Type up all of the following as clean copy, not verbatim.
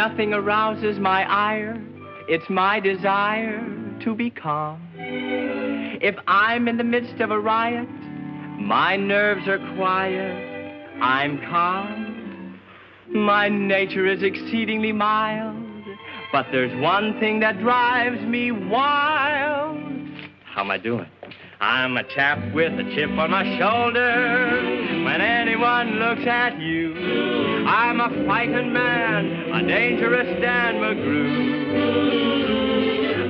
nothing arouses my ire. It's my desire to be calm. If I'm in the midst of a riot, my nerves are quiet, I'm calm. My nature is exceedingly mild, but there's one thing that drives me wild. How am I doing? I'm a chap with a chip on my shoulder. When anyone looks at you, I'm a fighting man, a dangerous Dan McGrew.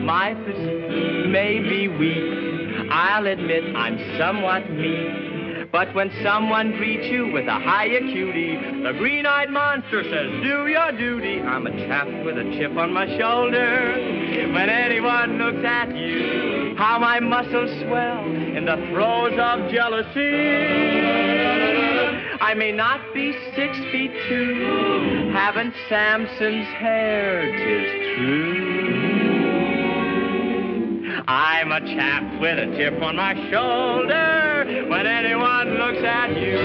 My physique may be weak, I'll admit I'm somewhat meek. But when someone greets you with a high acuity, the green-eyed monster says, do your duty. I'm a chap with a chip on my shoulder. When anyone looks at you, how my muscles swell in the throes of jealousy. I may not be 6 feet 2, haven't Samson's hair, 'tis true. I'm a chap with a chip on my shoulder when anyone looks at you.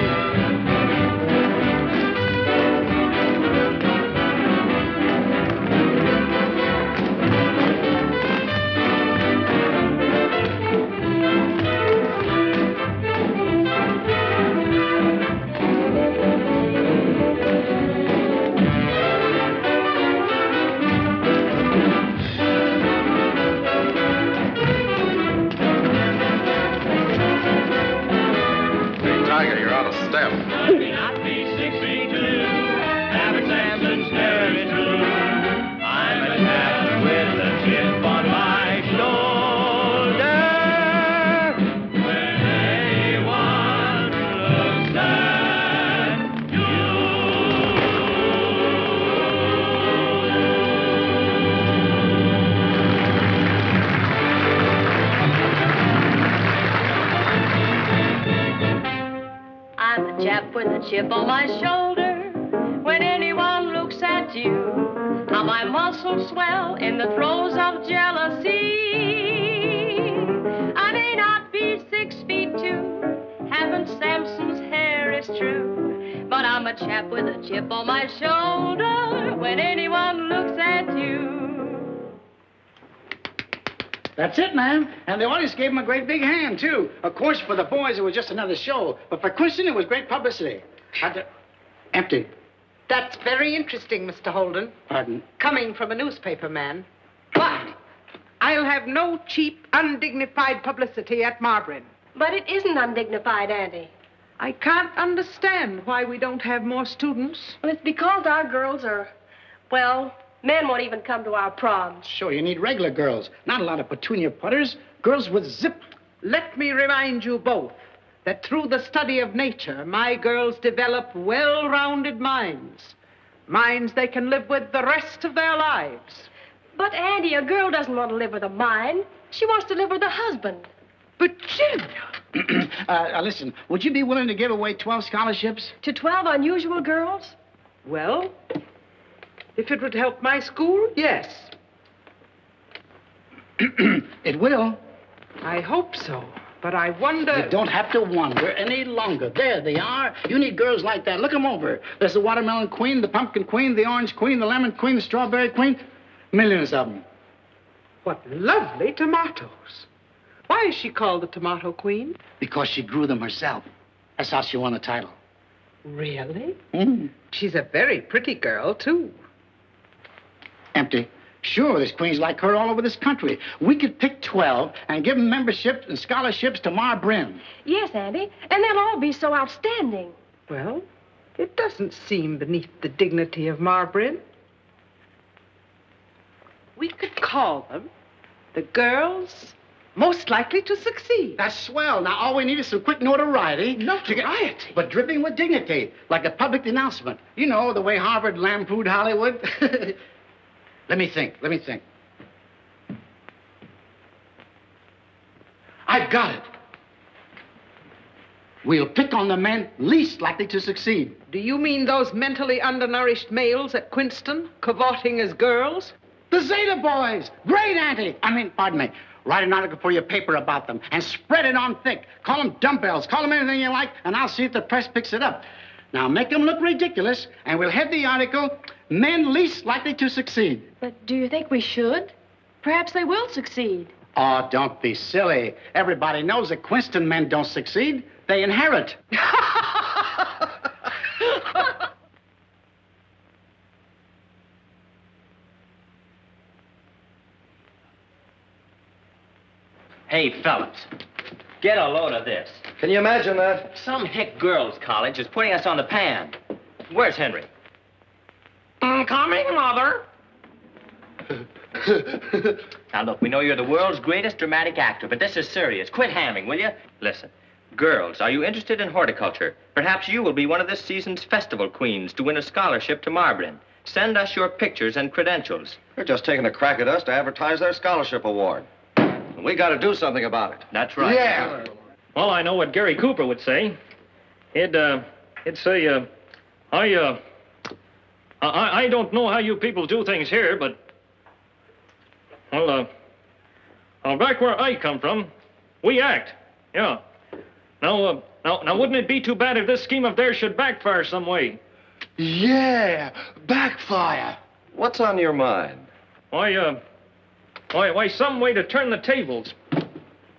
You're out of step. I may not be 6 feet 2, haven't Samson's hair, it's true. I'm a chap with a chip on my shoulder. When anyone looks at you. I'm a chap with a chip on my shoulder. When anyone looks at you, how my muscles swell in the throes of jealousy. I may not be 6 feet 2, haven't Samson's hair, it's true. But I'm a chap with a chip on my shoulder when anyone looks at you. That's it, ma'am. And the audience gave him a great big hand, too. Of course, for the boys, it was just another show. But for Quinceton, it was great publicity. Empty. That's very interesting, Mr. Holden. Pardon? Coming from a newspaper man. But I'll have no cheap, undignified publicity at Mar Brynn. But it isn't undignified, Auntie. I can't understand why we don't have more students. Well, it's because our girls are, well, men won't even come to our proms. Sure, you need regular girls. Not a lot of petunia putters. Girls with zip. Let me remind you both that through the study of nature, my girls develop well-rounded minds. Minds they can live with the rest of their lives. But, Auntie, a girl doesn't want to live with a mind. She wants to live with a husband. But, Jim... Listen, would you be willing to give away 12 scholarships? To 12 unusual girls? Well, if it would help my school, yes. It will. I hope so. But I wonder... You don't have to wonder any longer. There they are. You need girls like that. Look them over. There's the watermelon queen, the pumpkin queen, the orange queen, the lemon queen, the strawberry queen. Millions of them. What lovely tomatoes. Why is she called the Tomato Queen? Because she grew them herself. That's how she won the title. Really? Mm. She's a very pretty girl, too. Empty. Sure, there's queens like her all over this country. We could pick 12 and give them memberships and scholarships to Mar Brynn. Yes, Auntie, and they'll all be so outstanding. Well, it doesn't seem beneath the dignity of Mar Brynn. We could call them the girls most likely to succeed. That's swell. Now, all we need is some quick notoriety. Notoriety? But dripping with dignity, like a public denouncement. You know, the way Harvard lampooned Hollywood. Let me think. I've got it. We'll pick on the men least likely to succeed. Do you mean those mentally undernourished males at Quinceton, cavorting as girls? The Zeta boys. Great, Auntie. Pardon me. Write an article for your paper about them and spread it on thick. Call them dumbbells. Call them anything you like, and I'll see if the press picks it up. Now, make them look ridiculous, and we'll head the article, men least likely to succeed. But do you think we should? Perhaps they will succeed. Oh, don't be silly. Everybody knows that Quinceton men don't succeed. They inherit. Hey, fellas, get a load of this. Can you imagine that? Some hick girls' college is putting us on the pan. Where's Henry? Coming, Mother. Now, look, we know you're the world's greatest dramatic actor, but this is serious. Quit hamming, will you? Listen, girls, are you interested in horticulture? Perhaps you will be one of this season's festival queens to win a scholarship to Mar Brynn. Send us your pictures and credentials. They're just taking a crack at us to advertise their scholarship award. And we got to do something about it. That's right. Yeah. Well, I know what Gary Cooper would say. He'd say, I don't know how you people do things here, but, well, back where I come from, we act, yeah. Now, wouldn't it be too bad if this scheme of theirs should backfire some way? Yeah, backfire. What's on your mind? Why, some way to turn the tables.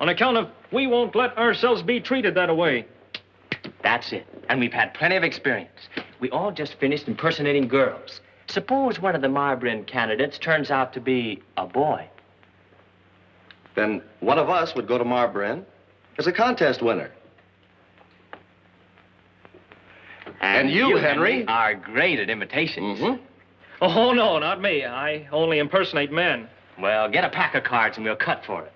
On account of we won't let ourselves be treated that way. That's it. And we've had plenty of experience. We all just finished impersonating girls. Suppose one of the Mar Brynn candidates turns out to be a boy. Then one of us would go to Mar Brynn as a contest winner. And you, Henry, are great at imitations. Mm-hmm. Oh, no, not me. I only impersonate men. Well, get a pack of cards and we'll cut for it.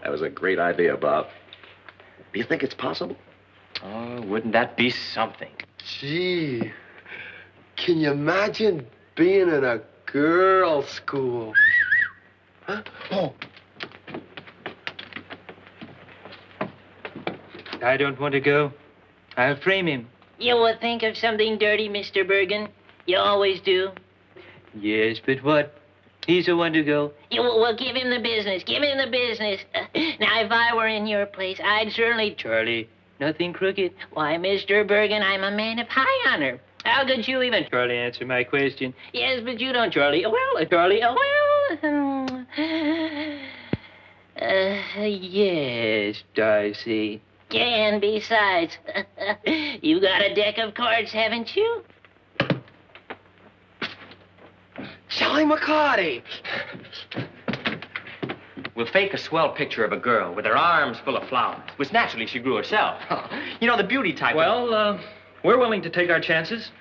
That was a great idea, Bob. Do you think it's possible? Oh, wouldn't that be something? Gee, can you imagine being in a girls' school? Huh? Oh. I don't want to go. I'll frame him. You will think of something dirty, Mr. Bergen. You always do. Yes, but what? He's the one to go. You will give him the business. Give him the business. Now, if I were in your place, I'd certainly... Charlie, nothing crooked. Why, Mr. Bergen, I'm a man of high honor. How could you even... Charlie, answer my question. Yes, but you don't, Charlie. Well, Charlie, Yes, Darcy. And besides, you got a deck of cards, haven't you? Sally McCarty. We'll fake a swell picture of a girl with her arms full of flowers, which naturally she grew herself. You know, the beauty type. Well, we're willing to take our chances.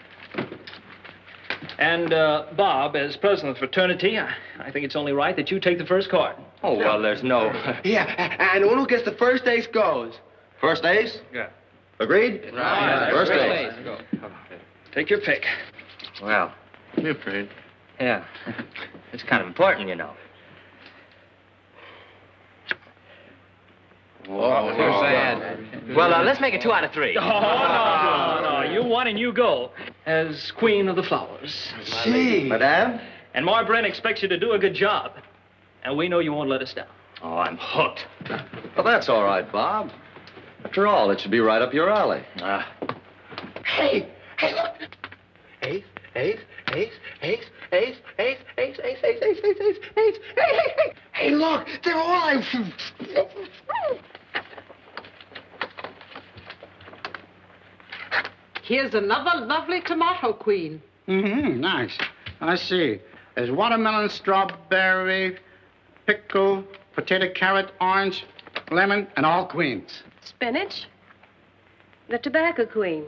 And, Bob, as president of the fraternity, I think it's only right that you take the first card. Oh, well, there's no... Yeah, and the one who gets the first ace goes. First ace? Yeah. Agreed? Right. First ace. Take your pick. Well, You afraid? yeah. It's kind of important, you know. Oh, so sad. Well, let's make it 2 out of 3. Oh, no. You won and you go as queen of the flowers. Gee. Madame? And Mar Brynn expects you to do a good job. And we know you won't let us down. Oh, I'm hooked. Well, that's all right, Bob. After all, it should be right up your alley. Hey, look. Ace, ace, ace, ace, ace, ace, ace, ace, ace, ace, ace, ace, ace. Hey, look, they're all... Here's another lovely tomato queen. Mm-hmm, nice. I see. There's watermelon, strawberry, pickle, potato, carrot, orange, lemon, and all queens. Spinach? The tobacco queen.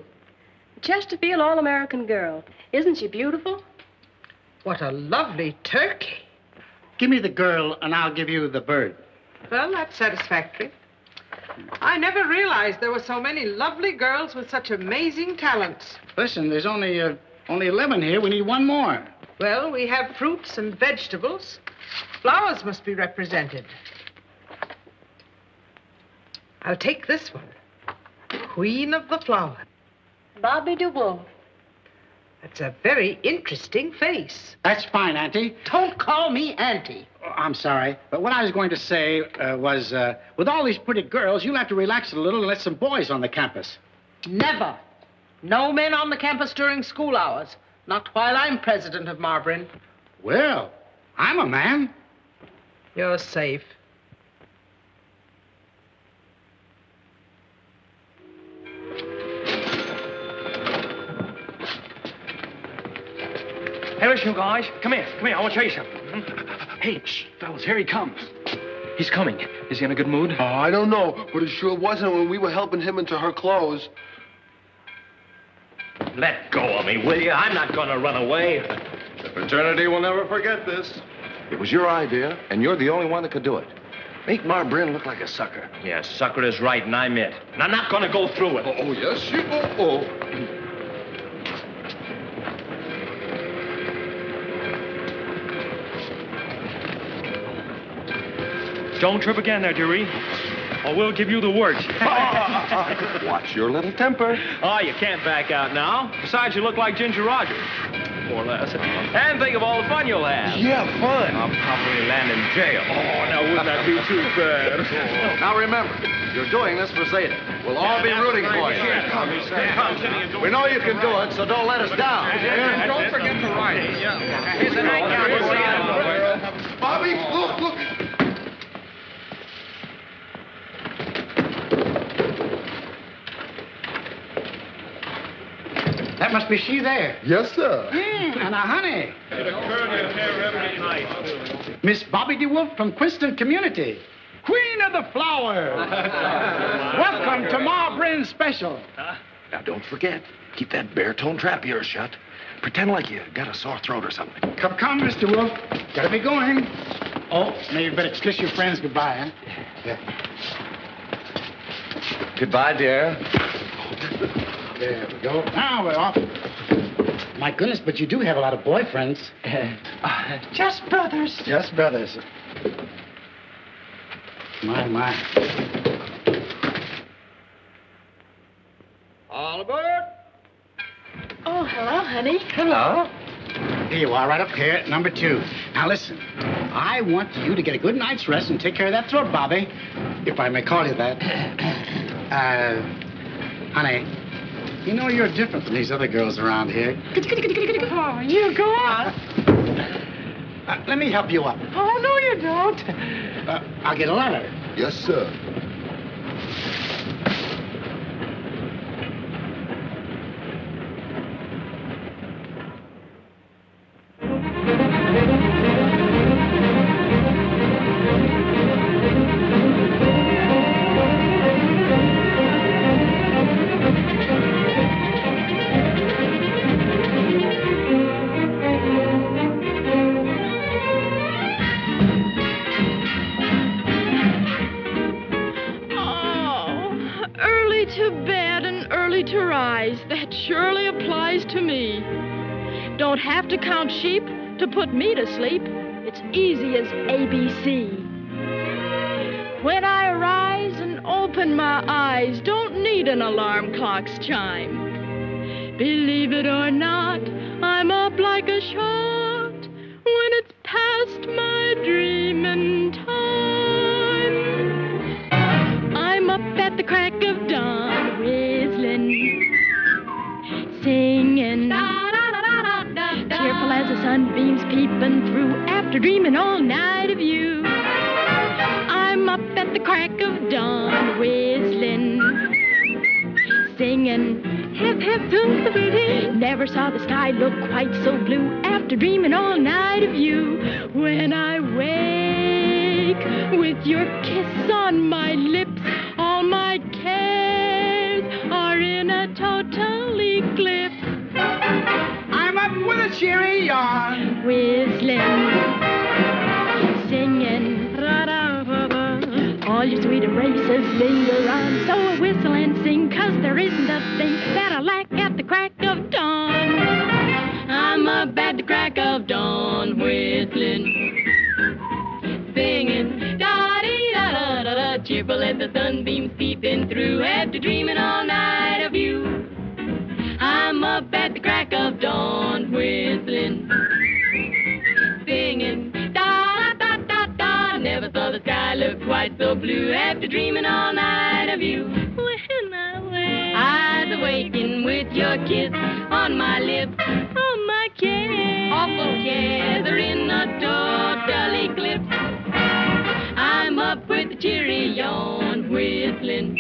Chesterfield All-American girl. Isn't she beautiful? What a lovely turkey. Give me the girl, and I'll give you the bird. Well, that's satisfactory. I never realized there were so many lovely girls with such amazing talents. Listen, there's only 11 here. We need one more. Well, we have fruits and vegetables. Flowers must be represented. I'll take this one. Queen of the Flower. Bobby DeWolf. That's a very interesting face. That's fine, Auntie. Don't call me Auntie. Oh, I'm sorry, but what I was going to say was, with all these pretty girls, you'll have to relax it a little and let some boys on the campus. Never. No men on the campus during school hours. Not while I'm president of Mar Brynn. Well, I'm a man. You're safe. Hey, listen, you guys. Come here. I want to tell you something. Hey, shh, fellas, here he comes. He's coming. Is he in a good mood? Oh, I don't know, but it sure wasn't when we were helping him into her clothes. Let go of me, will you? I'm not going to run away. The fraternity will never forget this. It was your idea, and you're the only one that could do it. Make Mar Brynn look like a sucker. Yeah, sucker is right, and I'm it. And I'm not going to go through it. Oh, yes, you... Oh. Don't trip again there, dearie, or we'll give you the works. Watch your little temper. Oh, you can't back out now. Besides, you look like Ginger Rogers. More or less. And think of all the fun you'll have. Yeah, fun. I'll probably land in jail. Oh, now wouldn't that be too bad? Now remember, you're doing this for Zeta. We'll all be rooting for you. We know you can do it, so don't let us down. And don't forget to write. Here's the nightgown. Bobby, look. That must be she there. Yes, sir. And a honey. Miss Bobby DeWolf from Quinceton Community. Queen of the Flowers. Welcome to Mar Brynn Special. Now, don't forget, keep that baritone trap of yours shut. Pretend like you got a sore throat or something. Come, Mr. Wolf. Gotta be going. Oh, now you better kiss your friends goodbye, huh? Yeah. Goodbye, dear. There we go. Now we're off. My goodness, but you do have a lot of boyfriends. Just brothers. Just brothers. My. All aboard. Oh, hello, honey. Hello. Here you are, right up here at number 2. Now, listen. I want you to get a good night's rest and take care of that throat, Bobby. If I may call you that. Honey, you know you're different from these other girls around here. Oh, you go on. Let me help you up. Oh, no, you don't. I'll get a letter. Yes, sir. Don't have to count sheep to put me to sleep. It's easy as ABC. When I arise and open my eyes, don't need an alarm clock's chime. Believe it or not, I'm up like a shot when it's past my dreaming time. I'm up at the crack of dawn, whistling, singing, cheerful as the sunbeams peeping through after dreaming all night of you. I'm up at the crack of dawn, whistling, singing, hip, hip, toot-the-booty. Never saw the sky look quite so blue after dreaming all night of you. When I wake with your kiss on my lips, all my cares are in a total eclipse. I'm up with a cheery yawn, whistling, singing, ra-da-ra-ra. All your sweet embraces linger on, so I whistle and sing, 'cause there isn't a thing that I lack at the crack of dawn. I'm up at the crack of dawn, whistling, singing, da-dee-da-da-da-da, cheerful as the sunbeams peeping through after dreaming all night of you. I'm up at the crack of dawn, whistling, singing, da-da-da-da. Never saw the sky look quite so blue after dreaming all night of you. When I wake, eyes of waking with your kiss on my lips, on my kiss. Awful gathering a total eclipse. I'm up with a cheery yawn, whistling,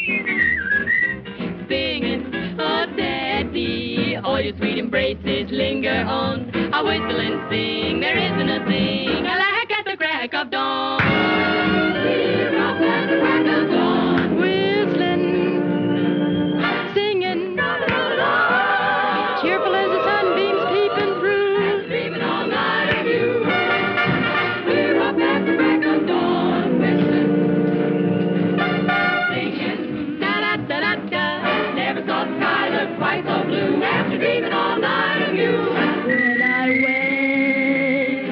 singing, oh daddy, all your sweet embraces linger on. I whistle and sing, there isn't a thing I like at the crack of dawn. We're up at the crack of dawn, whistling, singing, cheerful as the sunbeams peeping through, dreaming all night of you. We're up at the crack of dawn, whistling, singing, da-da-da-da-da. Never saw the sky look quite so blue after dreaming all night of you. When I wake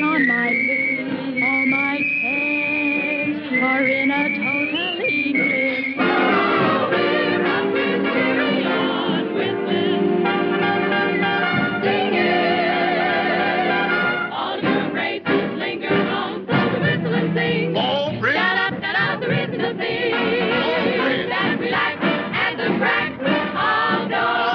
on my lips, all my cares are in a total eclipse. We're up with cheery on, whistling, singing. All your embraces linger on, so we whistle and sing. Bob Brynn. Da-da-da-da, there isn't a thing that we like at the crack of dawn.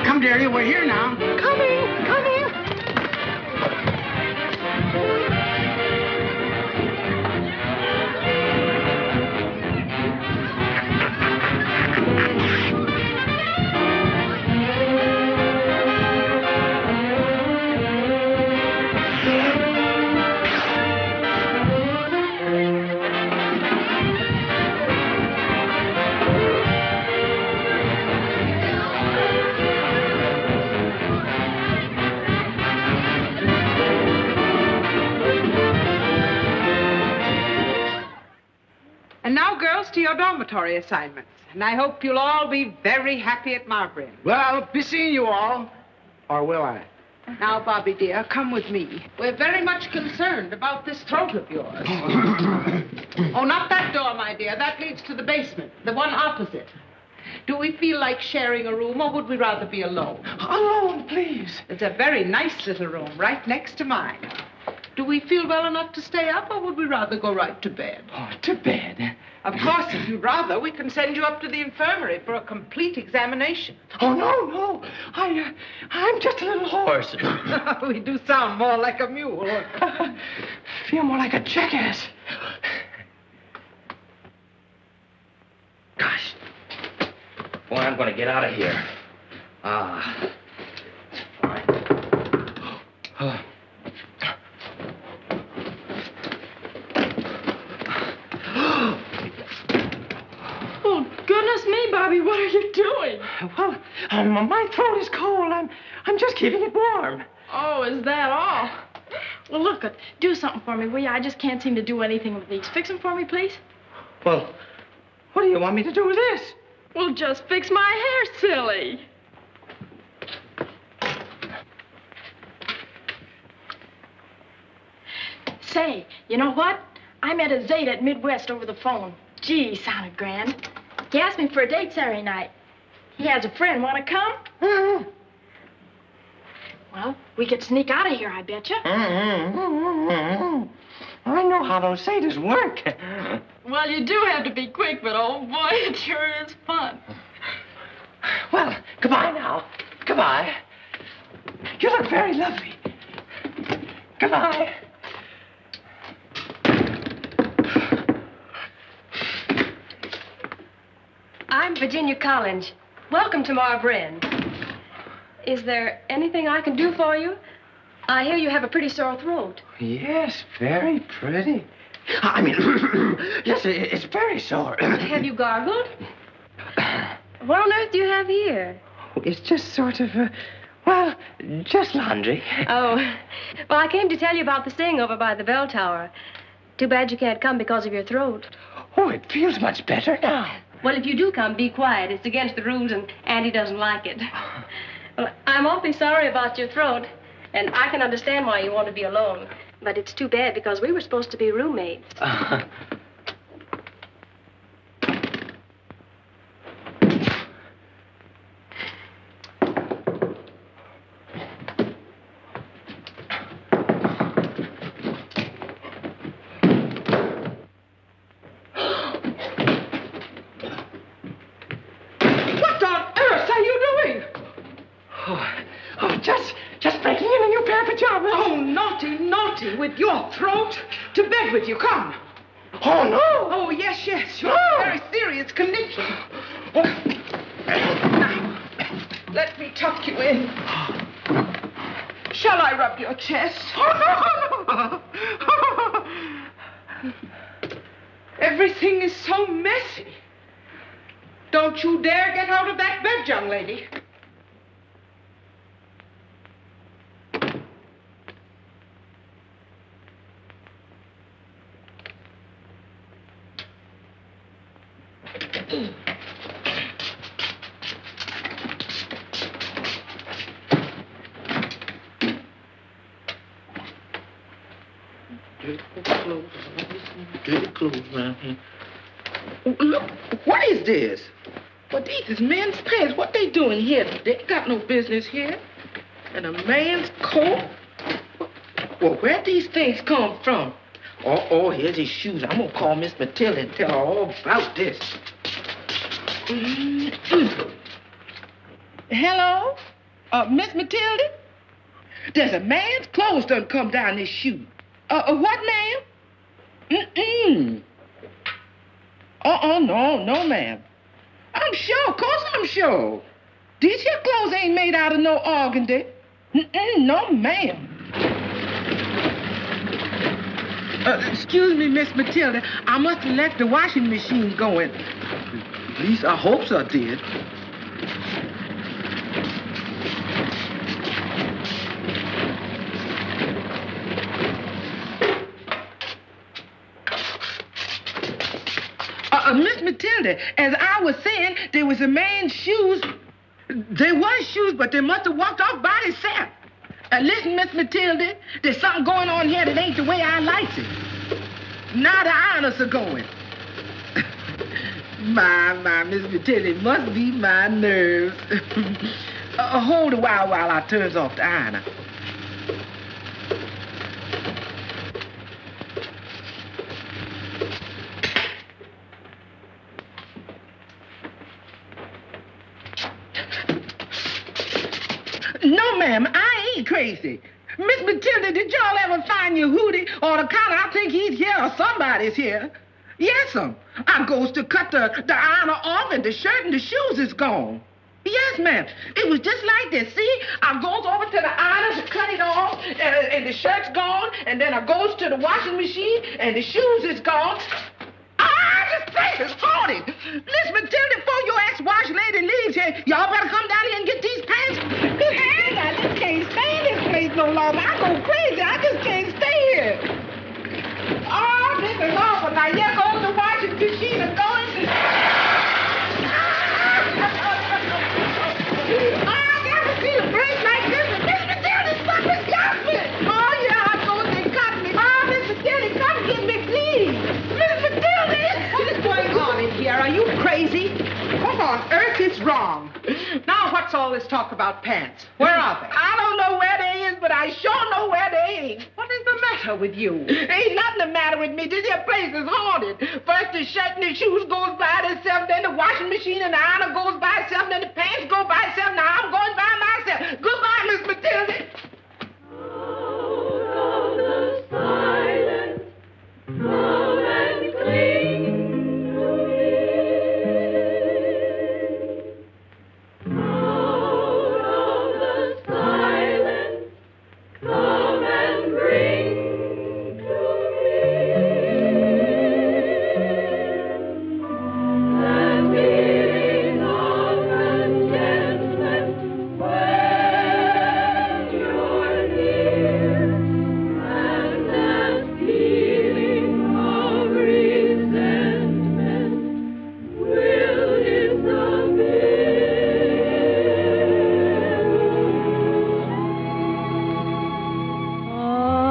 Come, dearie, we're here now. Coming. And now, girls, to your dormitory assignments. And I hope you'll all be very happy at Mar Brynn. Well, I'll be seeing you all. Or will I? Now, Bobby, dear, come with me. We're very much concerned about this throat of yours. Oh, not that door, my dear. That leads to the basement, the one opposite. Do we feel like sharing a room, or would we rather be alone? Alone, please. It's a very nice little room right next to mine. Do we feel well enough to stay up, or would we rather go right to bed? Oh, to bed. Of course, if you'd rather, we can send you up to the infirmary for a complete examination. Oh, no. I'm just a little horse. We do sound more like a mule. Feel more like a jackass. Gosh. Boy, I'm going to get out of here. It's fine. Oh, goodness me, Bobby, what are you doing? Well, my throat is cold. I'm just keeping it warm. Oh, is that all? Well, look, do something for me, will you? I just can't seem to do anything with these. Fix them for me, please. Well, what do you want me to do with this? Well, just fix my hair, silly. Say, you know what? I met a Zeta at Midwest over the phone. Gee, sounded grand. He asked me for a date Saturday night. He has a friend. Want to come? Mm-hmm. Well, we could sneak out of here, I betcha. Mm-hmm. I know how those satyrs work. Well, you do have to be quick, but oh boy, it sure is fun. Well, goodbye now. Goodbye. You look very lovely. Goodbye. I'm Virginia Collins. Welcome to Mar Brynn. Is there anything I can do for you? I hear you have a pretty sore throat. Yes, very pretty. I mean, yes, it's very sore. Have you gargled? What on earth do you have here? It's just sort of, well, just laundry. Oh, well, I came to tell you about the sing over by the bell tower. Too bad you can't come because of your throat. Oh, it feels much better now. Well, if you do come, be quiet. It's against the rules, and Andy doesn't like it. Well, I'm awfully sorry about your throat, and I can understand why you want to be alone. But it's too bad because we were supposed to be roommates. naughty, naughty with your throat. To bed with you, come. Oh, no. Oh, yes, yes. You're in a very serious condition. Now, let me tuck you in. Shall I rub your chest? Everything is so messy. Don't you dare get out of that bed, young lady. Dirty clothes around here. Look, what is this? Well, these is men's pants. What they doing here? They ain't got no business here. And a man's coat? Well, where'd these things come from? Oh, here's his shoes. I'm gonna call Miss Matilda and tell her all about this. Hello? Miss Matilda? There's a man's clothes done come down his shoe. What, ma'am? No, ma'am. I'm sure, of course I'm sure. These here clothes ain't made out of no organdy. No, ma'am. Excuse me, Miss Matilda. I must have left the washing machine going. At least I hope so, I did. Miss Matilda, as I was saying, there was a man's shoes. There was shoes, but they must have walked off by themselves. Listen, Miss Matilda, there's something going on here that ain't the way I likes it. Now the ironers are going. My, Miss Matilda, it must be my nerves. Hold a while I turns off the ironer. No, ma'am, I ain't crazy. Miss Matilda, did y'all ever find your hootie on the counter? I think he's here or somebody's here. Yes'm. I goes to cut the ironer off and the shirt and the shoes is gone. Yes, ma'am. It was just like this. See, I goes over to the ironer to cut it off and the shirt's gone, and then I goes to the washing machine and the shoes is gone. This place is haunted. Miss Matilda, before your ex-wash lady leaves here, y'all better come down here and get these pants. I just can't stay in this place no longer. I go crazy. I just can't stay here. Oh, this is awful. Now, here goes the washing machine and going to... I never seen a place like this. Miss Matilda, something's got me. Oh, yeah, I suppose they cut me. Oh, Miss Matilda, come get me, please. Miss Matilda! What's going on in here? Are you crazy? What on earth is wrong? Now, what's all this talk about pants? Where are they? I don't know where they is, but I sure know where they ain't. What is the matter with you? Ain't nothing the matter with me. This here place is haunted. First the shirt and the shoes goes by themselves, then the washing machine and the ironer goes by itself, then the pants go by itself. Now I'm going by myself. Goodbye, Miss Matilda. Out of the silence, come and cling to me. Out of the silence, come and bring to me that feeling of contentment when you're near, and that feeling of resentment will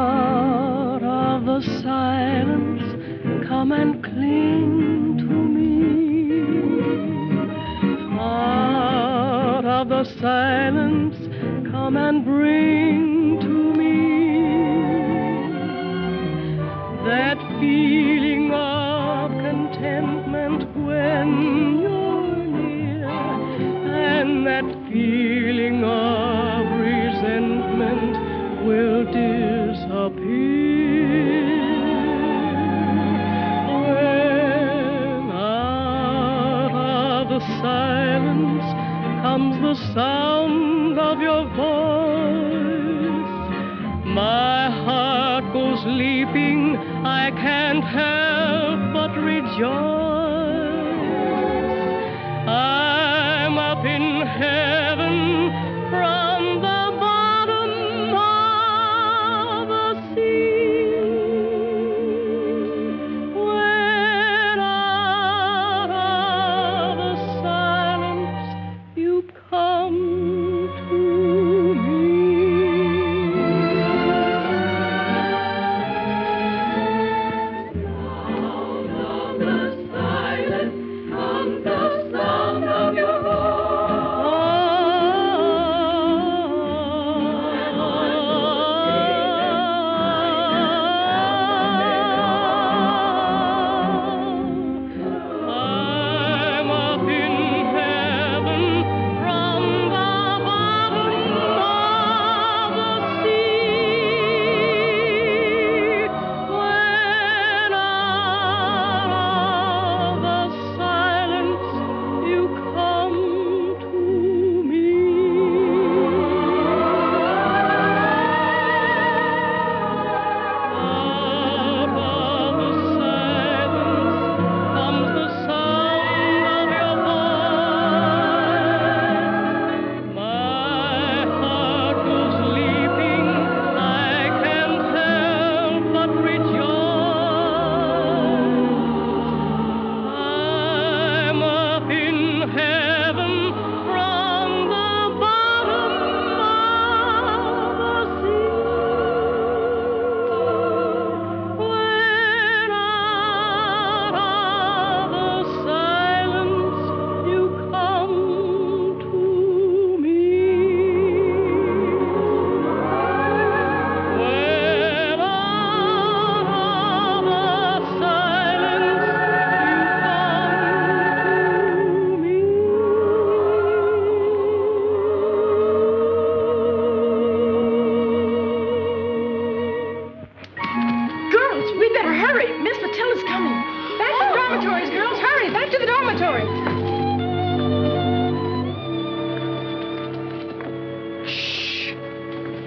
disappear. Out of the silence, come and cling to me. Out of the silence, come and bring to me that feeling of contentment when you're near, and that feeling of resentment will disappear. sound of your voice, my heart goes leaping. I can't help but rejoice. I'm up in heaven from the bottom of the sea. When out of the silence you come to me. Sound of the silence comes the sound of your I'm up in heaven from the bottom of the sea. When out of the silence you come to me. Out of the silence comes the sound of your voice. My heart goes leaping. I can't help but rejoice. I'm up in heaven from the bottom of the sea. When out of the silence you come to me. When out of the silence you come to me. Girls, we better hurry. Miss Matilla's coming. Back to the dormitories, girls. Hurry, back to the dormitories. Shh.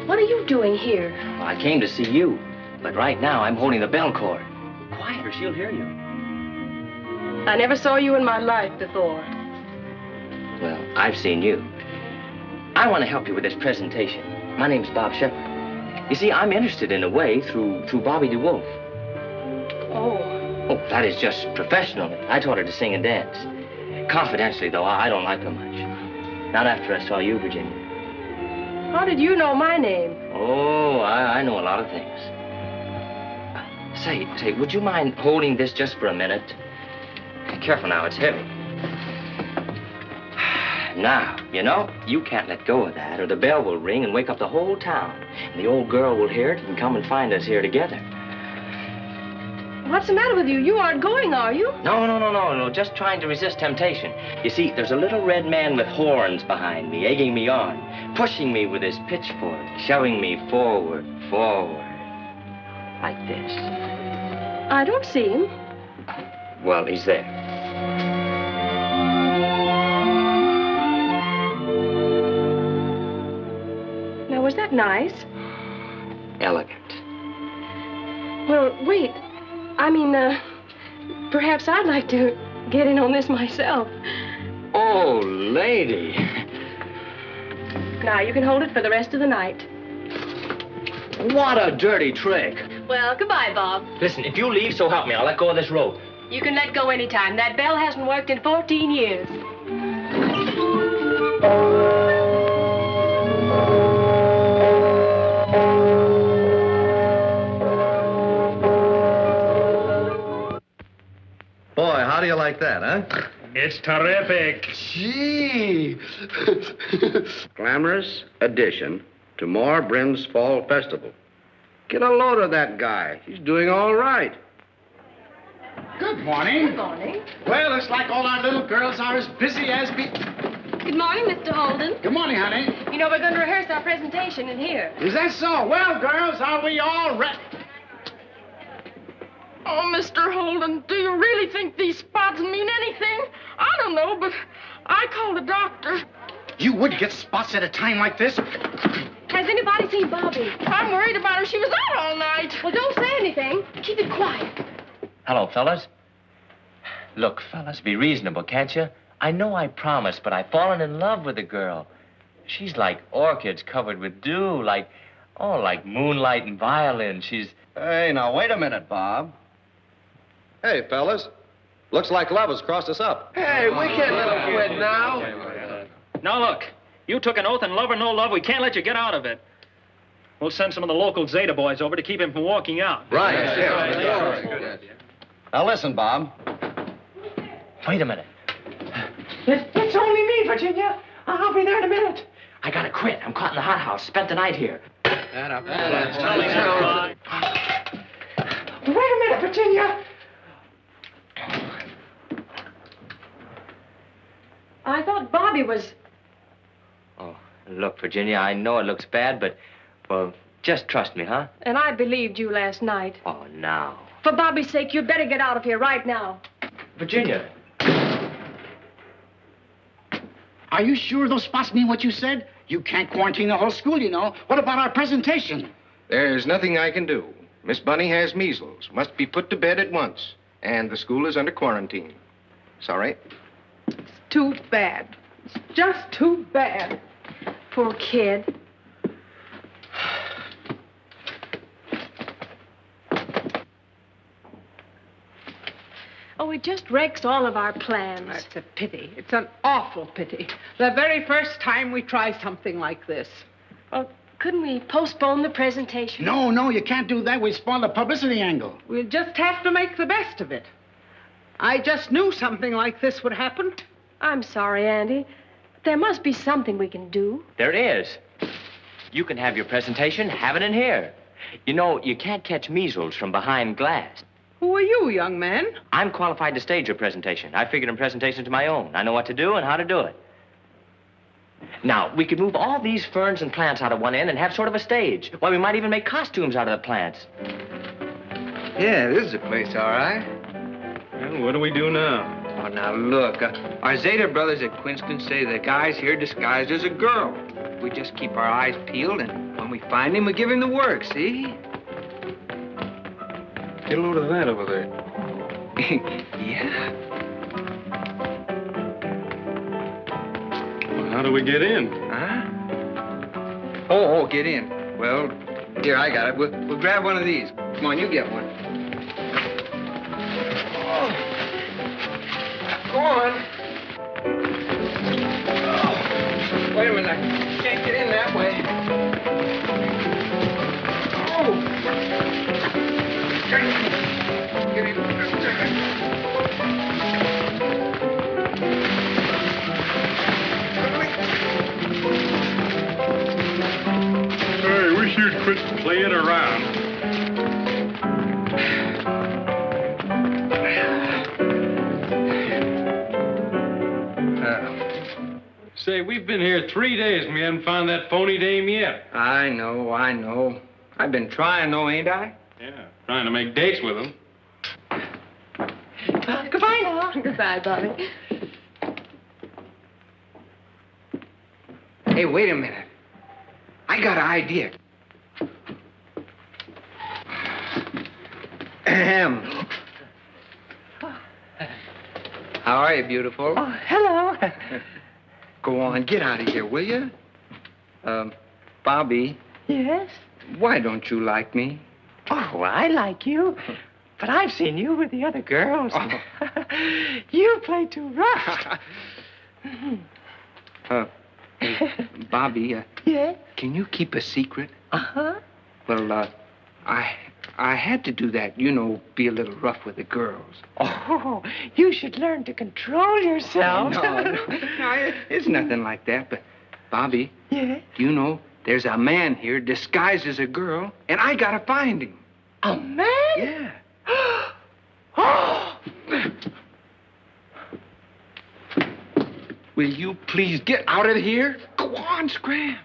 What are you doing here? Well, I came to see you, but right now I'm holding the bell cord. Quiet or she'll hear you. I never saw you in my life before. Well, I've seen you. I want to help you with this presentation. My name's Bob Sheppard. You see, I'm interested in a way through Bobby DeWolf. Oh. Oh, that is just professionally. I taught her to sing and dance. Confidentially, though, I don't like her much. Not after I saw you, Virginia. How did you know my name? Oh, I know a lot of things. Say, would you mind holding this just for a minute? Careful now, it's heavy. Now, you know, you can't let go of that, or the bell will ring and wake up the whole town. And the old girl will hear it and come and find us here together. What's the matter with you? You aren't going, are you? No. Just trying to resist temptation. You see, there's a little red man with horns behind me, egging me on, pushing me with his pitchfork, shoving me forward, like this. I don't see him. Well, he's there. Now, was that nice? Elegant. Well, wait. I mean, perhaps I'd like to get in on this myself. Oh, lady. Now, you can hold it for the rest of the night. What a dirty trick. Well, goodbye, Bob. Listen, if you leave, so help me, I'll let go of this rope. You can let go anytime. That bell hasn't worked in 14 years. Boy, how do you like that, huh? It's terrific. Gee. Glamorous addition to Mar Brynn's Fall Festival. Get a load of that guy. He's doing all right. Good morning. Good morning. Well, looks like all our little girls are as busy as be... Good morning, Mr. Holden. Good morning, honey. You know, we're going to rehearse our presentation in here. Is that so? Well, girls, are we all ready? Oh, Mr. Holden, do you really think these spots mean anything? I don't know, but I called the doctor. You would get spots at a time like this. Has anybody seen Bobby? I'm worried about her. She was out all night. Well, don't say anything. Keep it quiet. Hello, fellas. Look, fellas, be reasonable, can't you? I know I promised, but I've fallen in love with the girl. She's like orchids covered with dew, like moonlight and violin. She's... Hey, now, wait a minute, Bob. Hey, fellas. Looks like love has crossed us up. Hey, we can't let him quit now. Now, look. You took an oath, and love or no love, we can't let you get out of it. We'll send some of the local Zeta boys over to keep him from walking out. Right. Now, listen, Bob. Wait a minute. It's only me, Virginia. I'll be there in a minute. I gotta quit. I'm caught in the hot house. Spent the night here. Wait a minute, Virginia. I thought Bobby was... Oh, look, Virginia, I know it looks bad, but, well, just trust me, huh? And I believed you last night. Oh, now. For Bobby's sake, you'd better get out of here right now. Virginia. Are you sure those spots mean what you said? You can't quarantine the whole school, you know. What about our presentation? There's nothing I can do. Miss Bunny has measles. Must be put to bed at once. And the school is under quarantine. Sorry. Too bad. It's just too bad. Poor kid. Oh, it just wrecks all of our plans. That's a pity. It's an awful pity. The very first time we try something like this. Well, couldn't we postpone the presentation? No, you can't do that. We spoil the publicity angle. We'll just have to make the best of it. I just knew something like this would happen. I'm sorry, Andy. There must be something we can do. There is. You can have your presentation, have it in here. You know, you can't catch measles from behind glass. Who are you, young man? I'm qualified to stage your presentation. I figured in presentations of my own. I know what to do and how to do it. Now, we could move all these ferns and plants out of one end and have sort of a stage. Why, we might even make costumes out of the plants. Yeah, this is a place, all right. Well, what do we do now? Oh, now, look. Our Zeta brothers at Quinceton say the guy's here disguised as a girl. We just keep our eyes peeled, and when we find him, we give him the work, see? Get a load of that over there. Yeah. Well, how do we get in? Huh? Oh, get in. Well, here, I got it. We'll grab one of these. Come on, you get one. Go on. Oh, wait a minute. I can't get in that way. Oh. Get in. Hey, we should quit playing around. Say, we've been here 3 days and we haven't found that phony dame yet. I know. I've been trying, though, ain't I? Yeah, trying to make dates with them. Goodbye now. Goodbye, Bobby. Hey, wait a minute. I got an idea. Ahem. How are you, beautiful? Oh, hello. Go on, get out of here, will you? Bobby. Yes? Why don't you like me? Oh, I like you. But I've seen you with the other girls. You play too rough. Hey, Bobby, Yeah? can you keep a secret? Uh-huh. Well, I had to do that, you know, be a little rough with the girls. Oh, you should learn to control yourself. No, it's nothing like that, but, Bobby. Yeah? Do you know, there's a man here disguised as a girl, and I gotta find him. A man? Yeah. Oh! Will you please get out of here? Go on, scram.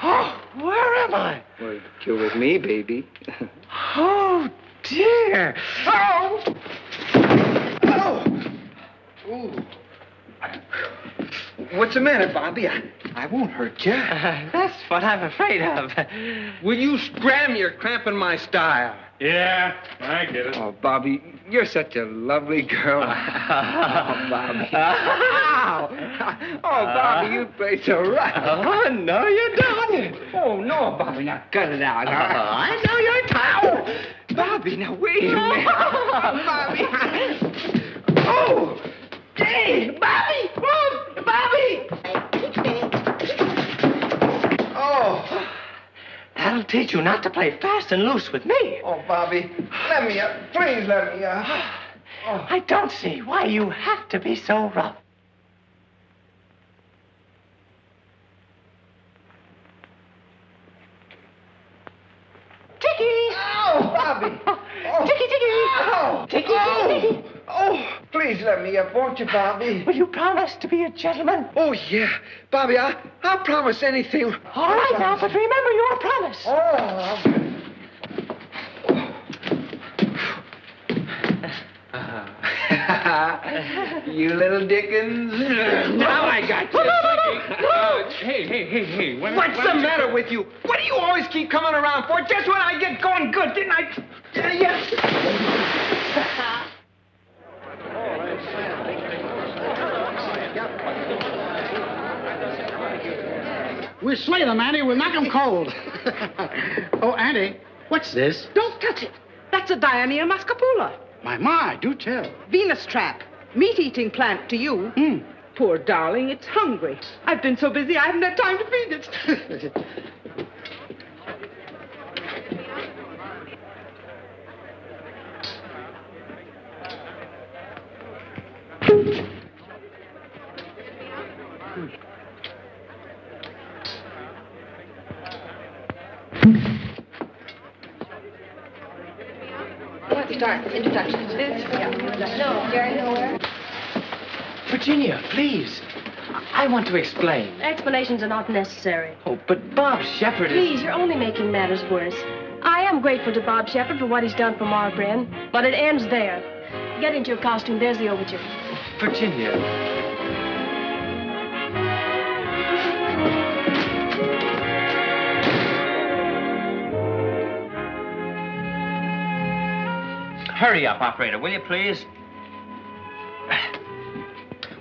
Oh, where am I? Well, you're with me, baby. Oh, dear. Oh! Oh! Ooh. What's the matter, Bobby? I won't hurt you. That's what I'm afraid of. Will you scram? You're cramping my style. Yeah, I get it. Oh, Bobby, you're such a lovely girl. Oh, Bobby. Oh, Bobby, you play so rough. Oh, no, you don't. Oh, no, Bobby, now cut it out. I know you're tired. Oh, Bobby, now wait a minute. Bobby. Oh, hey, Bobby. Oh, Bobby. Oh. That'll teach you not to play fast and loose with me. Oh, Bobby, let me up. Please let me up. Oh. I don't see why you have to be so rough. Ticky! Oh, Bobby! Oh. Ticky, ticky! Oh. Ticky, Oh. ticky! Oh, please let me up, won't you, Bobby? Will you promise to be a gentleman? Oh, yeah. Bobby, I'll promise anything. All right now, but remember your promise. Oh. You little Dickens. Now I got you. Hey. What's the matter with you? What do you always keep coming around for? Just when I get going good, didn't I? Yes. We'll slay them, Andy. We'll knock them cold. Oh, Andy, what's this? Don't touch it. That's a Diania mascapula. My, do tell. Venus trap. Meat-eating plant to you. Poor darling, it's hungry. I've been so busy I haven't had time to feed it. Let's start introductions. No, Jerry, nowhere. Virginia, please. I want to explain. Explanations are not necessary. Oh, but Bob Sheppard is... Please, you're only making matters worse. I am grateful to Bob Sheppard for what he's done for Mar Brynn, but it ends there. Get into your costume. There's the overture. Virginia. Hurry up, operator, will you please?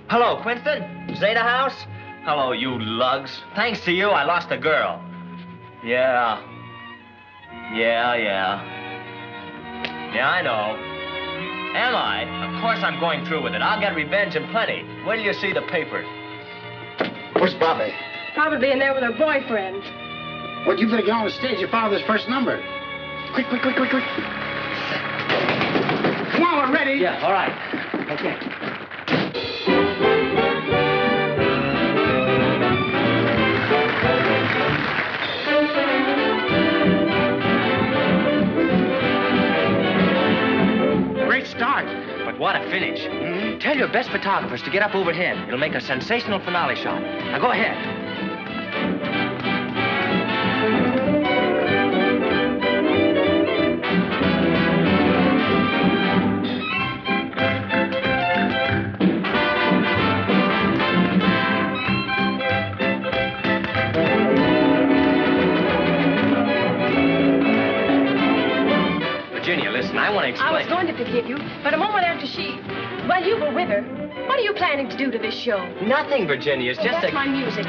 Hello, Quinceton? Zeta House? Hello, you lugs. Thanks to you, I lost a girl. Yeah, I know. Am I? Of course I'm going through with it. I'll get revenge in plenty. Wait till you see the paper. Where's Bobby? Probably in there with her boyfriend. What do you think? You're on the stage. Your father's first number. Quick. Come on, we're ready. Yeah, all right. Okay. Great start. But what a finish. Tell your best photographers to get up overhead. It'll make a sensational finale shot. Now go ahead. I want to explain. I was going to forgive you, but a moment after well, you were with her. What are you planning to do to this show? Nothing, Virginia. It's just that's my music.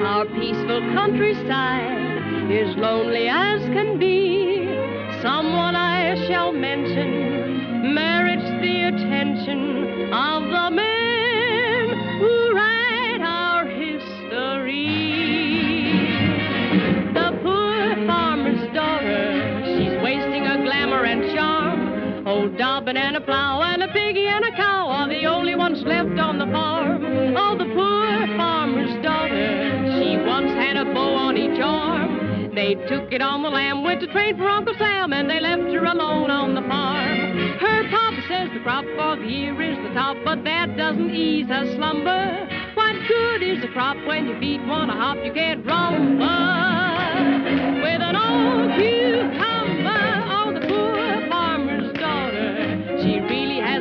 Our peaceful countryside is lonely as can be. Someone I shall mention merits the attention of the men who write our history. The poor farmer's daughter, she's wasting her glamour and charm. Old Dobbin and a plow and a piggy and a cow are the only ones left on the farm. Oh, the poor farmer's daughter, she once had a bow on each arm. They took it on the lam, went to trade for Uncle Sam, and they left her alone on the farm. Her papa says the crop for the year is the top, but that doesn't ease her slumber. What good is a crop when your feet want to hop? You can't rumble with an old cucumber. Oh, the poor farmer's daughter, she really has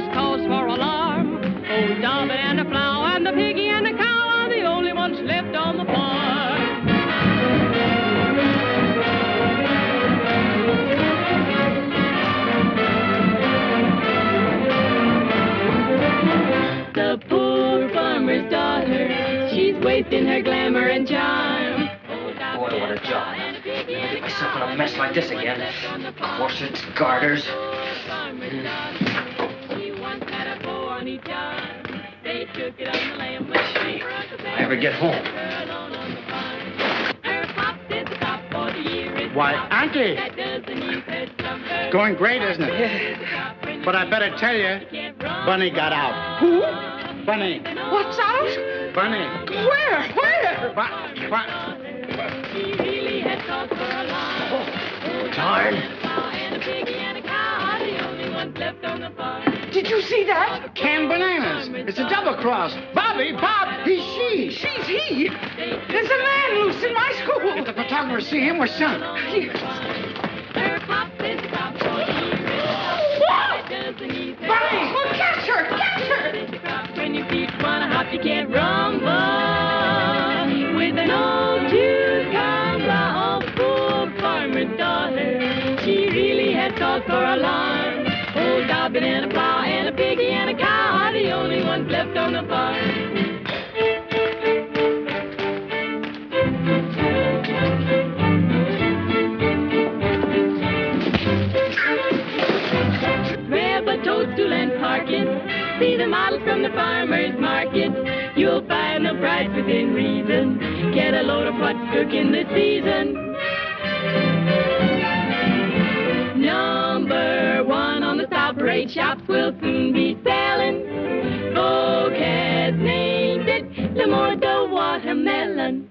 wasting her glamour and charm. Boy, what a job. Get myself in a mess like this again. Corsets, garters. I ever get home. Why, Auntie. Going great, isn't it? But I better tell you, Bunny got out. Who? Bunny. What's out? Bunny. Where? Darn. Did you see that? Canned bananas. It's a double cross. Bobby, Bob, he's she. She's he. There's a man loose in my school. If the photographers see him, we're sunk. Yes. Bunny! Oh, catch her! Catch her! When your feet wanna hop, you can't rumble. With an old cucumber, old poor farmer's daughter. She really had cause for alarm. Old Dobbin and a plow and a piggy and a cow are the only ones left on the farm. Toadstool and parking. See the models from the farmer's market. You'll find no price within reason. Get a load of what's cooking this season. Number 1 on the top rate shops will soon be selling. Folk has named it L'Amour de Watermelon.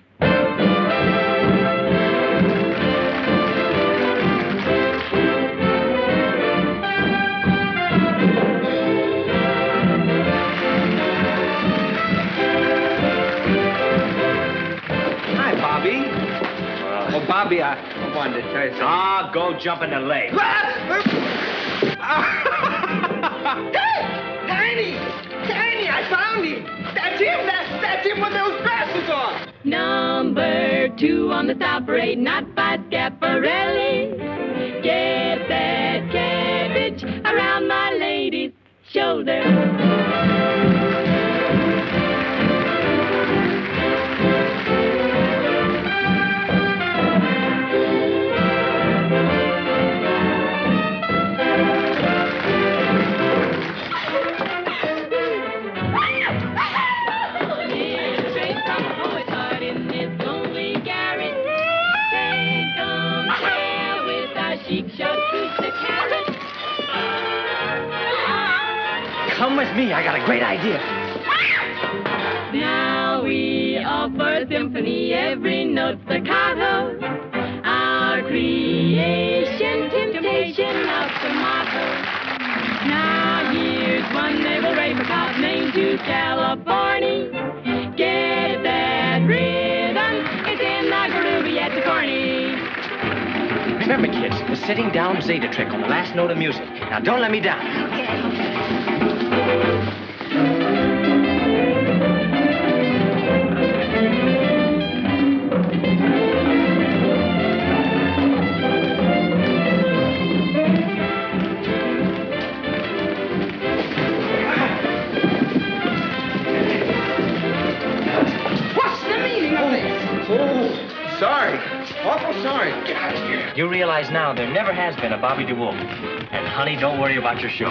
Oh, Bobby, I wanted to tell you something. Ah, go jump in the lake. Tiny! Tiny, I found him! That's him! That's him with those glasses on! Number 2 on the top rate, not by Schiaparelli. Get that cabbage around my lady's shoulder. Come with me, I got a great idea. Now we offer symphony, every note staccato. Our creation, temptation of tomato. Now here's one they will rave about, Maine to California. Get that rhythm, it's in the groovy at the corny. Remember, kids, the sitting down Zeta trick on the last note of music. Now, don't let me down. What's the meaning of this? Oh, sorry. Awful sorry. Get out of here. You realize now there never has been a Bobby DeWolf. And, honey, don't worry about your show.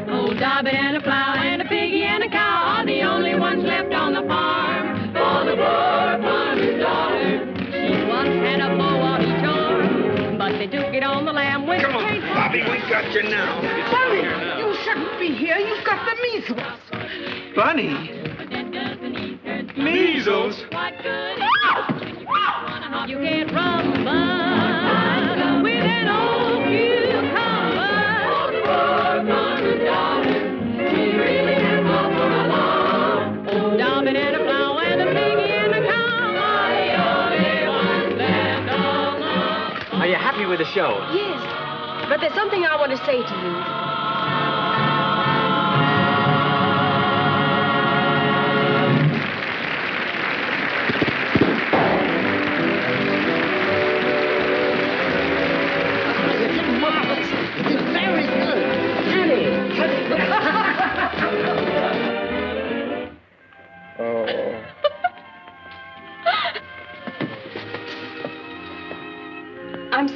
Old Dobbin and a plow and a piggy and a cow are the only ones left on the farm. For the poor farmer's daughter, she once had a bow on each arm, but they took it on the lamb with Come on, Bobby, we got you now. Bunny, you shouldn't be here. You've got the measles. Bunny? Measles? What good is it? You can't rumble with an old cucumber. For the poor farmer's daughter, she really has cause for alarm. Old Dobbin and a plow and a piggy and a cow are the only ones left on the farm. Are you happy with the show? Yes, but there's something I want to say to you.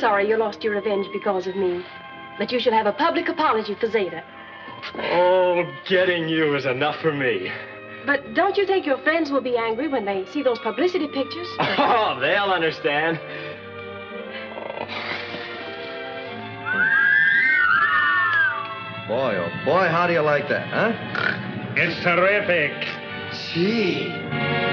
sorry you lost your revenge because of me. But you shall have a public apology for Zeta. Oh, getting you is enough for me. But don't you think your friends will be angry when they see those publicity pictures? Oh, they'll understand. Boy, oh boy, how do you like that, huh? It's terrific. Gee.